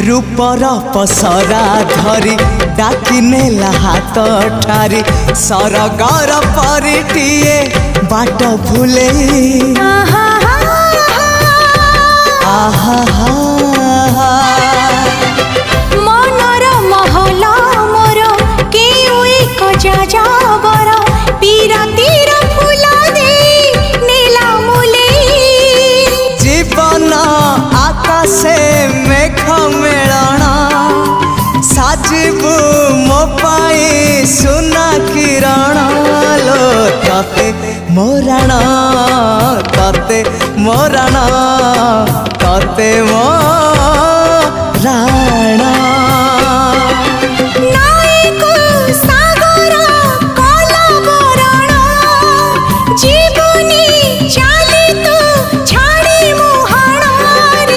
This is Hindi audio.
रूपर पसरा धरी डाकी नेला हाथ ठारी सरगर परिटिए बाट भूले मनर महल मोर केउ एक जाजावर पीरातीर फूल दे नीला मुले जीवन आकाशे मेघ मेलण साजिबु मो पाई सुना किरण लो तते मोरण तते मोरण तते मोरण।